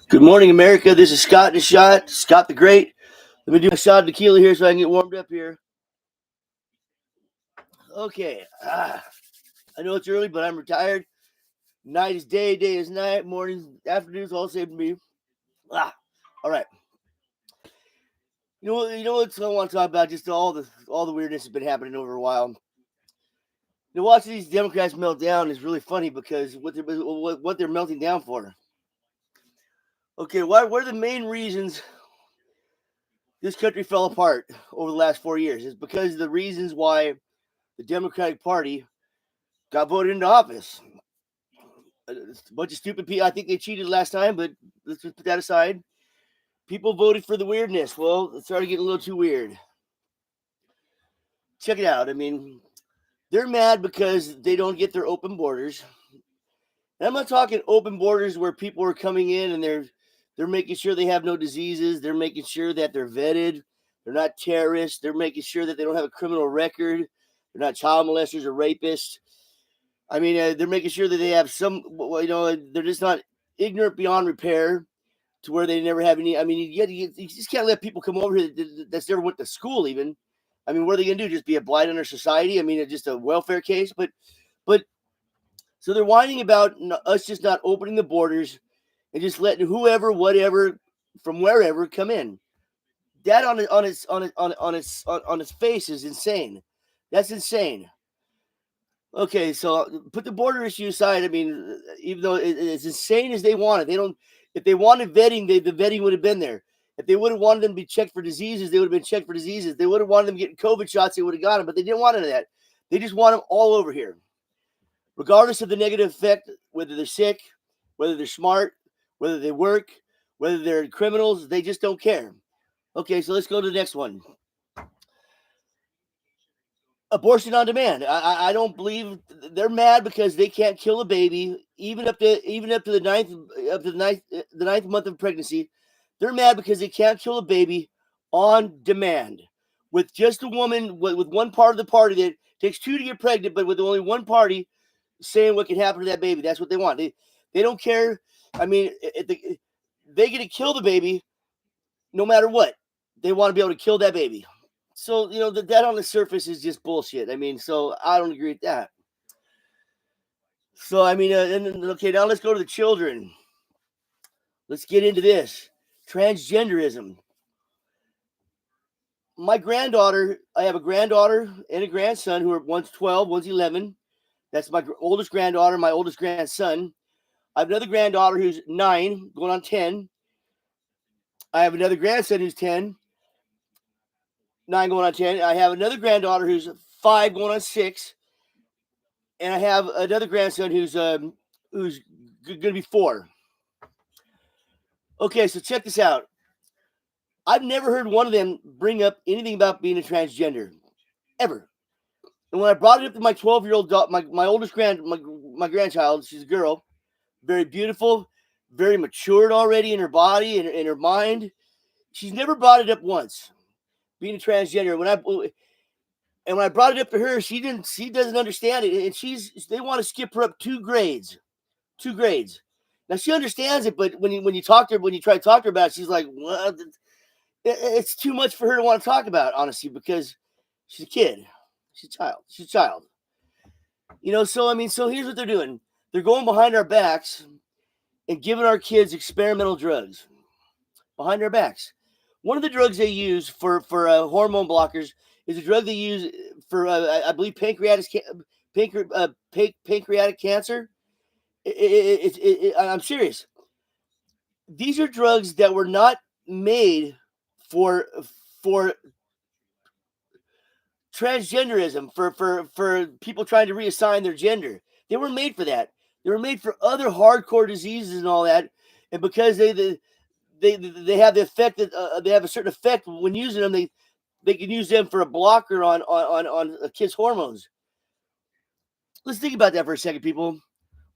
Good morning, America. This is Scott and Shot, Scott the Great. Let me do a shot of tequila here so I can get warmed up here. Okay. I know it's early, but I'm retired. Night is day, day is night, mornings, afternoons, all the same to me. All right. You know what I want to talk about? Just all the weirdness that's been happening over a while. Watching these Democrats melt down is really funny because what they're melting down for. Okay, what are the main reasons this country fell apart over the last 4 years? It's because of the reasons why the Democratic Party got voted into office. A bunch of stupid people. I think they cheated last time, but let's just put that aside. People voted for the weirdness. Well, it started getting a little too weird. Check it out. I mean, they're mad because they don't get their open borders. And I'm not talking open borders where people are coming in and they're making sure they have no diseases. They're making sure that they're vetted. They're not terrorists. They're making sure that they don't have a criminal record. They're not child molesters or rapists. I mean, they're making sure that they have they're just not ignorant beyond repair to where they never have any. I mean, you just can't let people come over here that's never went to school even. I mean, what are they going to do? Just be a blight on our society? I mean, it's just a welfare case. But so they're whining about us just not opening the borders and just letting whoever, whatever, from wherever come in. That on its face is insane. That's insane. Okay, so put the border issue aside. I mean, even though it's insane as they want it, they don't. If they wanted vetting, the vetting would have been there. If they would have wanted them to be checked for diseases, they would have been checked for diseases. They would have wanted them getting COVID shots, they would have got them. But they didn't want any of that. They just want them all over here, regardless of the negative effect. Whether they're sick, whether they're smart, whether they work, whether they're criminals, they just don't care. Okay, so let's go to the next one. Abortion on demand. I don't believe they're mad because they can't kill a baby even up to the ninth month of pregnancy. They're mad because they can't kill a baby on demand with just a woman with one part of the party that takes two to get pregnant, but with only one party saying what can happen to that baby. That's what they want. They don't care. I mean, they get to kill the baby no matter what. They want to be able to kill that baby. So, that on the surface is just bullshit. I mean, so I don't agree with that. So, I mean, okay, now let's go to the children. Let's get into this transgenderism. I have a granddaughter and a grandson who are one's 12, one's 11. That's my oldest granddaughter, my oldest grandson. I have another granddaughter who's 9, going on 10. I have another grandson who's 10, 9 going on 10. I have another granddaughter who's 5 going on 6. And I have another grandson who's going to be 4. Okay, so check this out. I've never heard one of them bring up anything about being a transgender, ever. And when I brought it up to my 12-year-old daughter, my oldest my grandchild, she's a girl, very beautiful, very matured already in her body and in her mind. She's never brought it up once, being a transgender. When I brought it up to her, she doesn't understand it, and they want to skip her up 2 grades. 2 grades. Now she understands it, but when you talk to her, when you try to talk to her about it, she's like, "What?" It's too much for her to want to talk about, honestly, because she's a kid, she's a child, So I mean, so here's what they're doing: they're going behind our backs and giving our kids experimental drugs behind our backs. One of the drugs they use for hormone blockers is a drug they use for I believe pancreatic cancer. I'm serious. These are drugs that were not made for transgenderism, for people trying to reassign their gender. They were made for that. They were made for other hardcore diseases and all that. And because they have the effect that they have a certain effect when using them, they can use them for a blocker on a kid's hormones. Let's think about that for a second, people.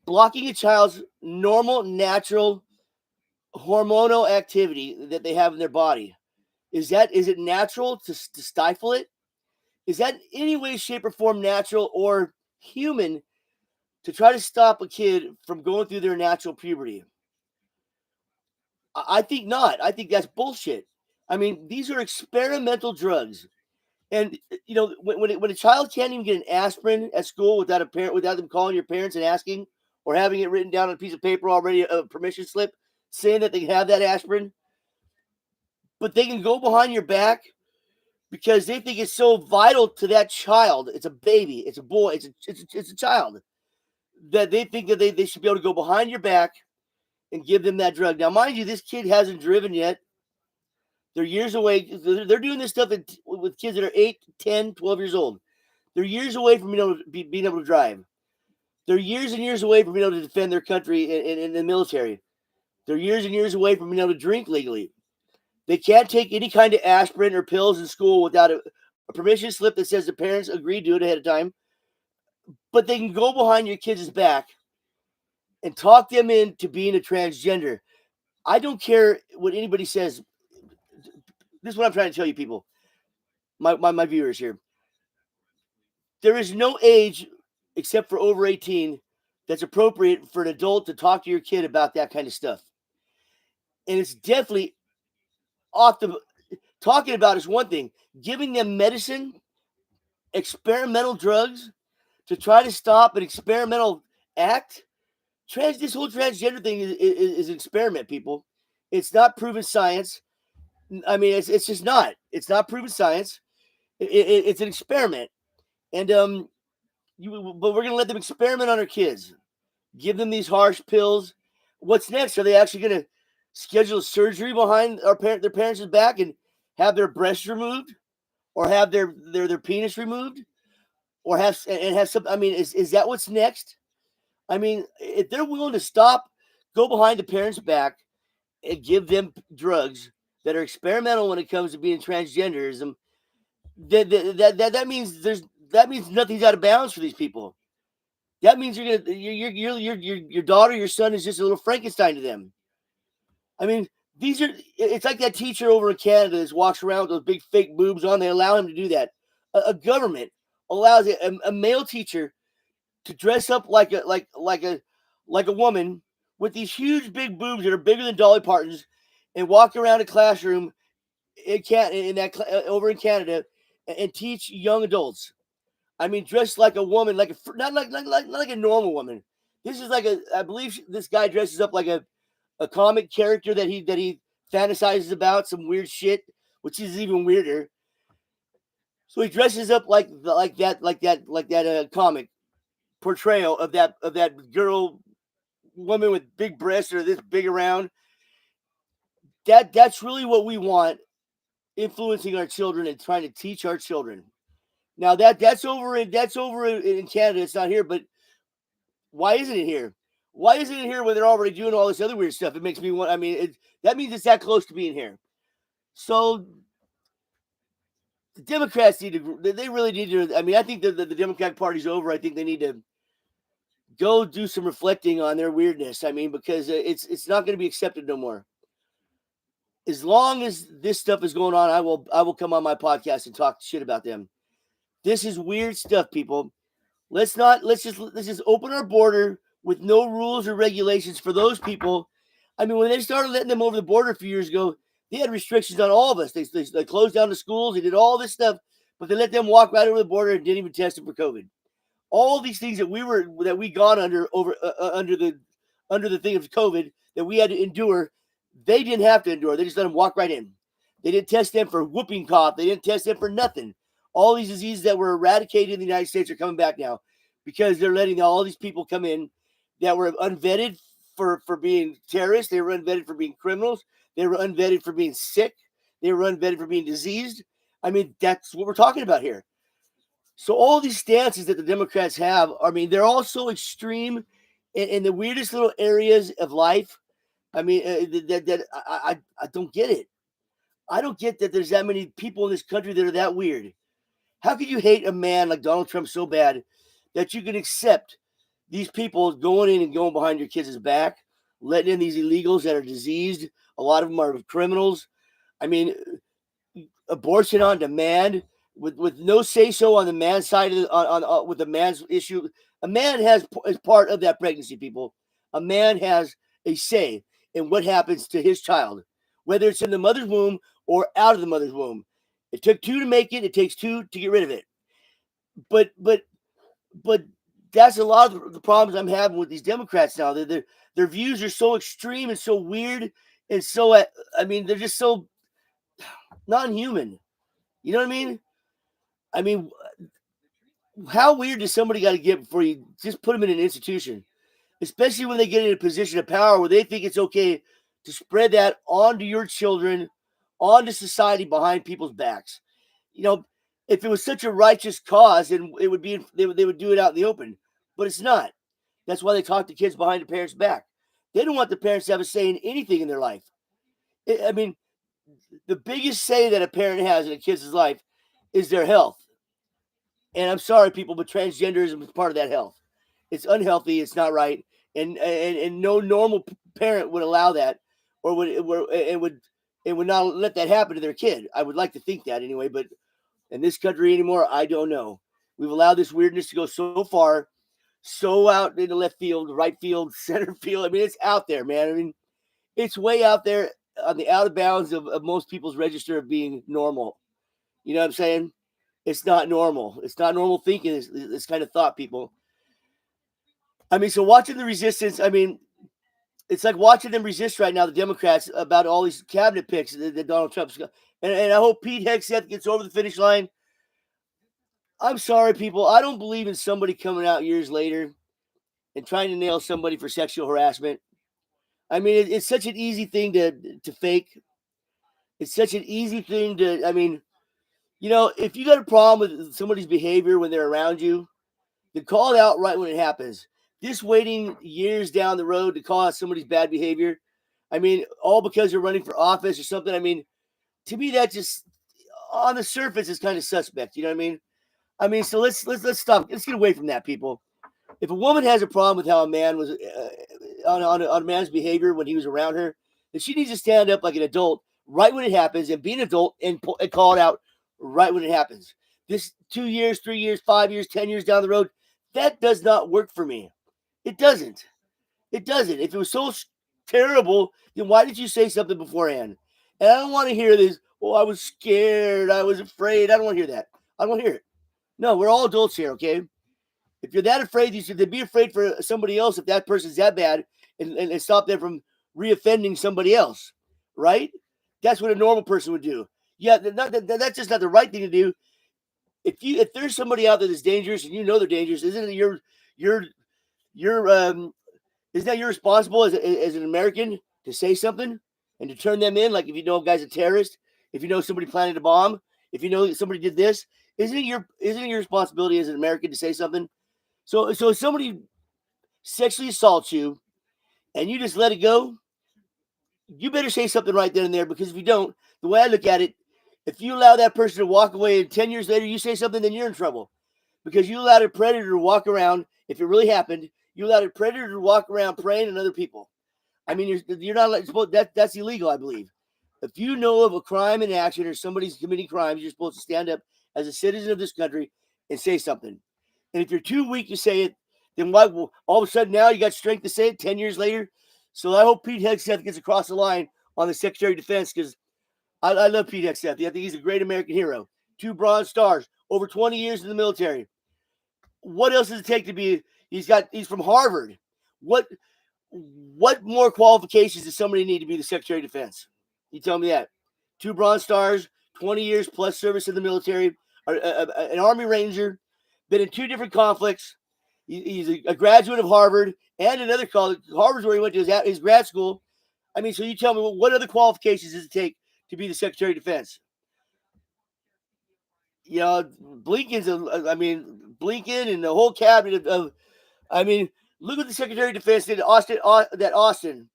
Blocking a child's normal, natural hormonal activity that they have in their body. Is it natural to stifle it? Is that in any way, shape, or form natural or human to try to stop a kid from going through their natural puberty? I think not. I think that's bullshit. I mean, these are experimental drugs. And when a child can't even get an aspirin at school without a parent, without them calling your parents and asking, or having it written down on a piece of paper already, a permission slip saying that they can have that aspirin, but they can go behind your back because they think it's so vital to that child. It's a baby, it's a boy, it's a child, that they think that they should be able to go behind your back and give them that drug. Now, mind you, this kid hasn't driven yet. They're years away. They're doing this stuff with kids that are 8, 10, 12 years old. They're years away from being able to drive. They're years and years away from being able to defend their country in the military. They're years and years away from being able to drink legally. They can't take any kind of aspirin or pills in school without a permission slip that says the parents agreed to it ahead of time. But they can go behind your kids' back and talk them into being a transgender. I don't care what anybody says. This is what I'm trying to tell you, people, my viewers here. There is no age except for over 18 that's appropriate for an adult to talk to your kid about that kind of stuff. And it's definitely off the talking about is one thing. Giving them medicine, experimental drugs to try to stop an experimental act. This whole transgender thing is an experiment, people. It's not proven science. I mean, it's just not. It's not proven science. It's an experiment, and but we're gonna let them experiment on our kids. Give them these harsh pills. What's next? Are they actually gonna schedule surgery behind their parents' back and have their breasts removed, or have their penis removed, or have some? I mean, is that what's next? I mean, if they're willing to go behind the parents' back and give them drugs that are experimental when it comes to being transgenderism, that means nothing's out of bounds for these people. That means your daughter, your son is just a little Frankenstein to them. I mean, it's like that teacher over in Canada that walks around with those big fake boobs on. They allow him to do that. A government allows a male teacher to dress up like a woman with these huge big boobs that are bigger than Dolly Parton's, and walk around a classroom over in Canada and teach young adults. I mean, dressed like a woman, not like a normal woman. This is I believe this guy dresses up like a comic character that he fantasizes about, some weird shit, which is even weirder. So he dresses up like that comic portrayal of that girl, woman with big breasts or this big around. That's really what we want, influencing our children and trying to teach our children. Now that's over in Canada. It's not here, but why isn't it here? Why isn't it here when they're already doing all this other weird stuff? It makes me want. I mean, that means it's that close to being here. So the Democrats need to. They really need to. I mean, I think the Democratic Party's over. I think they need to go do some reflecting on their weirdness. I mean, because it's not going to be accepted no more. As long as this stuff is going on, I will come on my podcast and talk shit about them. This is weird stuff, people. Let's just open our border with no rules or regulations for those people. I mean, when they started letting them over the border a few years ago, they had restrictions on all of us. They closed down the schools. They did all this stuff, but they let them walk right over the border and didn't even test them for COVID. All these things that we got under the thing of COVID that we had to endure, they didn't have to endure. They just let them walk right in. They didn't test them for whooping cough. They didn't test them for nothing. All these diseases that were eradicated in the United States are coming back now because they're letting all these people come in that were unvetted for being terrorists. They were unvetted for being criminals. They were unvetted for being sick. They were unvetted for being diseased. I mean, that's what we're talking about here. So all these stances that the Democrats have, I mean, they're all so extreme in the weirdest little areas of life. I mean, I don't get it. I don't get that there's that many people in this country that are that weird. How could you hate a man like Donald Trump so bad that you can accept these people going in and going behind your kids' back, letting in these illegals that are diseased? A lot of them are criminals. I mean, abortion on demand with no say-so on the man's side of with the man's issue. A man is part of that pregnancy, people. A man has a say. and what happens to his child, whether it's in the mother's womb or out of the mother's womb. It took two to make it. It takes two to get rid of it. But that's a lot of the problems I'm having with these Democrats now. Their views are so extreme and so weird and so I mean they're just so non-human. You know what I mean? I mean, how weird does somebody got to get before you just put them in an institution? Especially when they get in a position of power where they think it's okay to spread that onto your children, onto society behind people's backs. You know, if it was such a righteous cause, then it would be they would do it out in the open, but it's not. That's why they talk to kids behind the parents' back. They don't want the parents to have a say in anything in their life. I mean, the biggest say that a parent has in a kid's life is their health. And I'm sorry, people, but transgenderism is part of that health. It's unhealthy. It's not right, and no normal parent would allow that, or would not let that happen to their kid. I would like to think that anyway, but in this country anymore, I don't know. We've allowed this weirdness to go so far, so out into left field, right field, center field. I mean, it's out there, man. I mean, it's way out there on the out of bounds of most people's register of being normal. You know what I'm saying? It's not normal. It's not normal thinking, this kind of thought, people. I mean, so watching the resistance, I mean, it's like watching them resist right now, the Democrats, about all these cabinet picks that Donald Trump's got. And I hope Pete Hegseth gets over the finish line. I'm sorry, people. I don't believe in somebody coming out years later and trying to nail somebody for sexual harassment. I mean, it's such an easy thing to fake. It's such an easy thing to, I mean, you know, if you got a problem with somebody's behavior when they're around you, then call it out right when it happens. This waiting years down the road to call out somebody's bad behavior, I mean, all because you're running for office or something. I mean, to me, that just on the surface is kind of suspect. You know what I mean? I mean, so let's stop. Let's get away from that, people. If a woman has a problem with how a man was on a man's behavior when he was around her, then she needs to stand up like an adult right when it happens and be an adult and call it out right when it happens. This 2 years, 3 years, 5 years, 10 years down the road, that does not work for me. It doesn't. It doesn't. If it was so terrible, then why did you say something beforehand? And I don't want to hear this. Oh, I was scared. I was afraid. I don't want to hear that. I don't want to hear it. No, we're all adults here, okay? If you're that afraid, you should be afraid for somebody else if that person's that bad and stop them from reoffending somebody else, right? That's what a normal person would do. Yeah, that's just not the right thing to do. If there's somebody out there that's dangerous and you know they're dangerous, isn't it your isn't that your responsible as an American to say something and to turn them in? Like if you know a guy's a terrorist, if you know somebody planted a bomb, if you know somebody did this, isn't it your responsibility as an American to say something? So if somebody sexually assaults you and you just let it go, you better say something right then and there, because if you don't, the way I look at it, if you allow that person to walk away and 10 years later you say something, then you're in trouble, because you allowed a predator to walk around. If it really happened, you allowed a predator to walk around preying on other people. I mean, you're not supposed, that's illegal, I believe. If you know of a crime in action or somebody's committing crimes, you're supposed to stand up as a citizen of this country and say something. And if you're too weak to say it, then why all of a sudden now you got strength to say it 10 years later? So I hope Pete Hegseth gets across the line on the Secretary of Defense, because I love Pete Hegseth. I think he's a great American hero. 2 Bronze Stars, over 20 years in the military. What else does it take to be? He's from Harvard. What more qualifications does somebody need to be the Secretary of Defense? You tell me that. 2 Bronze Stars, 20 years plus service in the military, an Army Ranger, been in 2 different conflicts. He's a graduate of Harvard and another college. Harvard's where he went to his grad school. I mean, so you tell me, what other qualifications does it take to be the Secretary of Defense? You know, Blinken and the whole cabinet of I mean, look what the Secretary of Defense did. Austin,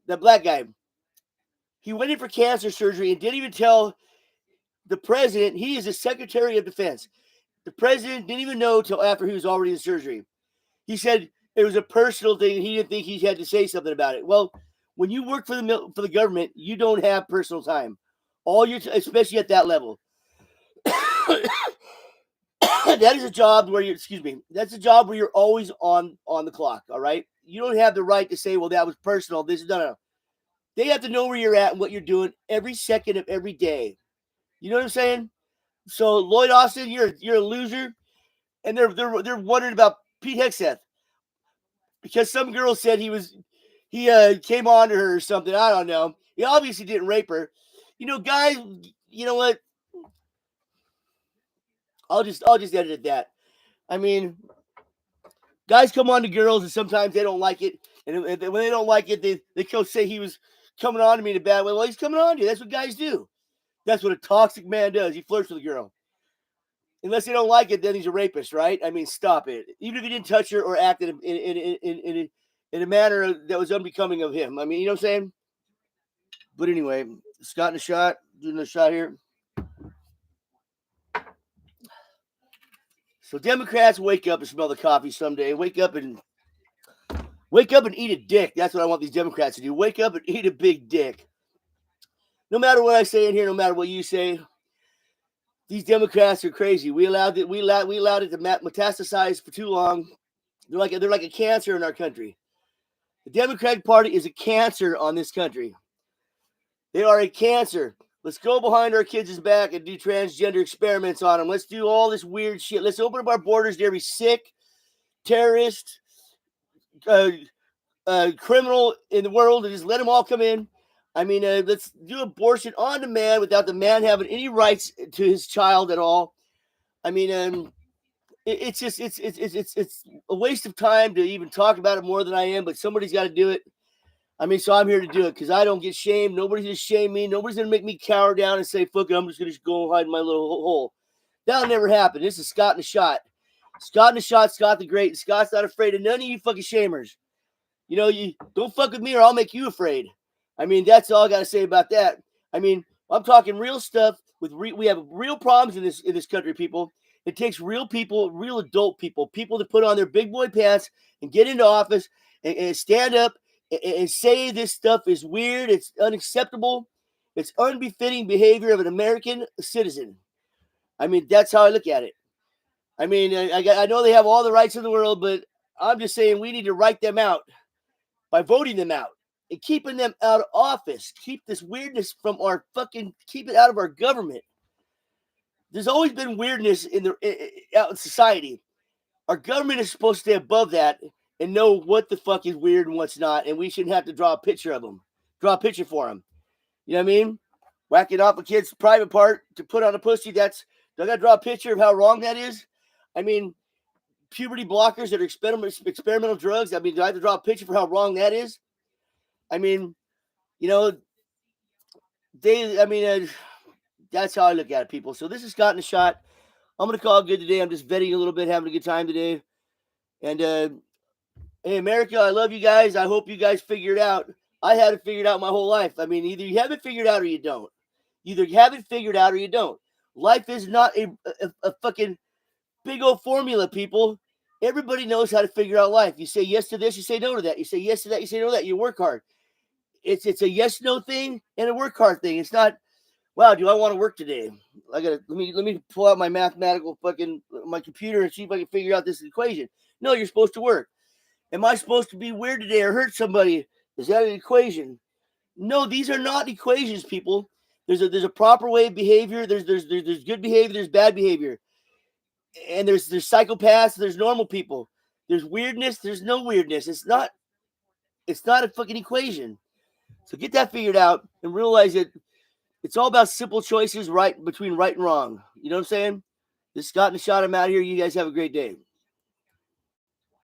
that black guy. He went in for cancer surgery and didn't even tell the president he is the Secretary of Defense. The president didn't even know till after he was already in surgery. He said it was a personal thing. He didn't think he had to say something about it. Well, when you work for the government, you don't have personal time. Especially at that level. That is a job where that's a job where you're always on the clock. All right. You don't have the right to say, well, that was personal. No. They have to know where you're at and what you're doing every second of every day. You know what I'm saying? So Lloyd Austin, you're a loser, and they're wondering about Pete Hegseth because some girl said he came on to her or something. I don't know. He obviously didn't rape her. You know, guys. You know what? I'll just edit it that. I mean, guys come on to girls and sometimes they don't like it, and when they don't like it, they go say he was coming on to me in a bad way. Well, he's coming on to you. That's what guys do. That's what a toxic man does. He flirts with a girl. Unless they don't like it, then he's a rapist, right? I mean, stop it. Even if he didn't touch her or act in a manner that was unbecoming of him. I mean, you know what I'm saying? But anyway, Scott in a shot, doing a shot here. So Democrats, wake up and smell the coffee someday. Wake up and eat a dick. That's what I want these Democrats to do. Wake up and eat a big dick. No matter what I say in here, no matter what you say, these Democrats are crazy. We allowed it to metastasize for too long. They're like a cancer in our country. The Democratic Party is a cancer on this country. They are a cancer. Let's go behind our kids' back and do transgender experiments on them. Let's do all this weird shit. Let's open up our borders to every sick, terrorist, criminal in the world and just let them all come in. I mean, let's do abortion on demand without the man having any rights to his child at all. I mean, it's a waste of time to even talk about it more than I am, but somebody's got to do it. I mean, so I'm here to do it because I don't get shamed. Nobody's going to shame me. Nobody's going to make me cower down and say, fuck it, I'm just going to go hide in my little hole. That'll never happen. This is Scott in a shot. Scott in a shot, Scott the Great. Scott's not afraid of none of you fucking shamers. You know, you don't fuck with me or I'll make you afraid. I mean, that's all I got to say about that. I mean, I'm talking real stuff. We have real problems in this country, people. It takes real people, real adult people that put on their big boy pants and get into office and stand up and say this stuff is weird, it's unacceptable, it's unbefitting behavior of an American citizen. I mean, that's how I look at it. I mean, I know they have all the rights in the world, but I'm just saying we need to write them out by voting them out and keeping them out of office. Keep this weirdness from keep it out of our government. There's always been weirdness out in society. Our government is supposed to stay above that and know what the fuck is weird and what's not, and we shouldn't have to draw a picture of them. Draw a picture for them. You know what I mean? Whacking off a kid's private part to put on a pussy, do I got to draw a picture of how wrong that is? I mean, puberty blockers that are experimental drugs, I mean, do I have to draw a picture for how wrong that is? I mean, you know, that's how I look at it, people. So this is Scott in a shot. I'm going to call it good today. I'm just vetting a little bit, having a good time today. And, hey, America, I love you guys. I hope you guys figure it out. I had it figured out my whole life. I mean, either you have it figured out or you don't. Either you have it figured out or you don't. Life is not a fucking big old formula, people. Everybody knows how to figure out life. You say yes to this, you say no to that. You say yes to that, you say no to that. You work hard. It's a yes-no thing and a work hard thing. It's not, wow, do I want to work today? Let me pull out my mathematical my computer and see if I can figure out this equation. No, you're supposed to work. Am I supposed to be weird today or hurt somebody? Is that an equation? No, these are not equations, people. There's a proper way of behavior. There's good behavior. There's bad behavior, and there's psychopaths. There's normal people. There's weirdness. There's no weirdness. It's not a fucking equation. So get that figured out and realize that it's all about simple choices between right and wrong. You know what I'm saying? This is Scott in the Shot. I'm out here. You guys have a great day.